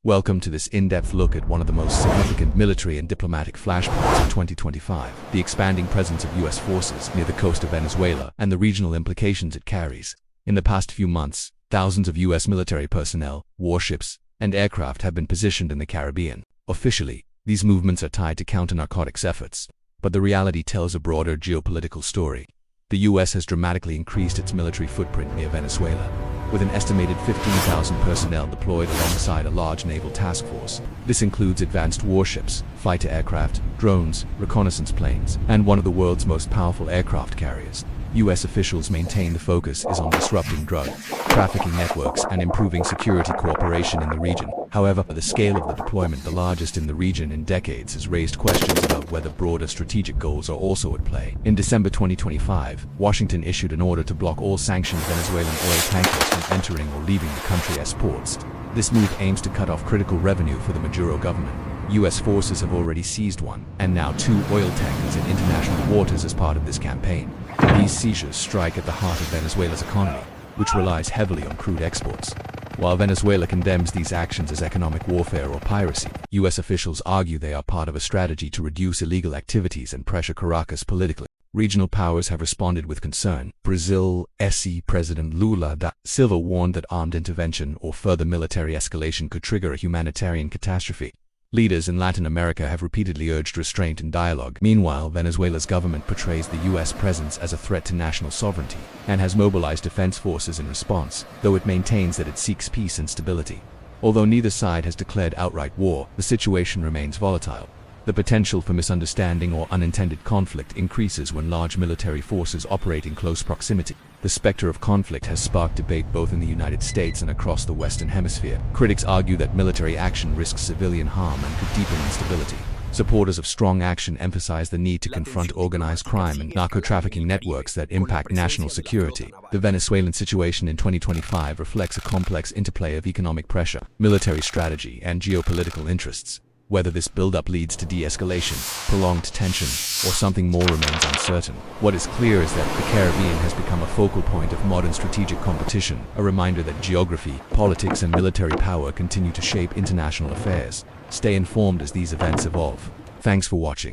Welcome to this in-depth look at one of the most significant military and diplomatic flashpoints of 2025, the expanding presence of U.S. forces near the coast of Venezuela and the regional implications it carries. In the past few months, thousands of U.S. military personnel, warships, and aircraft have been positioned in the Caribbean. Officially, these movements are tied to counter-narcotics efforts, but the reality tells a broader geopolitical story. The U.S. has dramatically increased its military footprint near Venezuela, with an estimated 15,000 personnel deployed alongside a large naval task force. This includes advanced warships, fighter aircraft, drones, reconnaissance planes, and one of the world's most powerful aircraft carriers. U.S. officials maintain the focus is on disrupting drug trafficking networks and improving security cooperation in the region. However, the scale of the deployment, the largest in the region in decades, has raised questions about whether broader strategic goals are also at play. In December 2025, Washington issued an order to block all sanctioned Venezuelan oil tankers from entering or leaving the country as ports. This move aims to cut off critical revenue for the Maduro government. U.S. forces have already seized one, and now 2 oil tankers in international waters as part of this campaign. These seizures strike at the heart of Venezuela's economy, which relies heavily on crude exports. While Venezuela condemns these actions as economic warfare or piracy, U.S. officials argue they are part of a strategy to reduce illegal activities and pressure Caracas politically. Regional powers have responded with concern. Brazil's President Lula da Silva warned that armed intervention or further military escalation could trigger a humanitarian catastrophe. Leaders in Latin America have repeatedly urged restraint and dialogue. Meanwhile, Venezuela's government portrays the U.S. presence as a threat to national sovereignty and has mobilized defense forces in response, though it maintains that it seeks peace and stability. Although neither side has declared outright war, the situation remains volatile. The potential for misunderstanding or unintended conflict increases when large military forces operate in close proximity. The specter of conflict has sparked debate both in the United States and across the Western Hemisphere. Critics argue that military action risks civilian harm and could deepen instability. Supporters of strong action emphasize the need to confront organized crime and narco-trafficking networks that impact national security. The Venezuelan situation in 2025 reflects a complex interplay of economic pressure, military strategy, and geopolitical interests. Whether this buildup leads to de-escalation, prolonged tension, or something more remains uncertain. What is clear is that the Caribbean has become a focal point of modern strategic competition, a reminder that geography, politics, and military power continue to shape international affairs. Stay informed as these events evolve. Thanks for watching.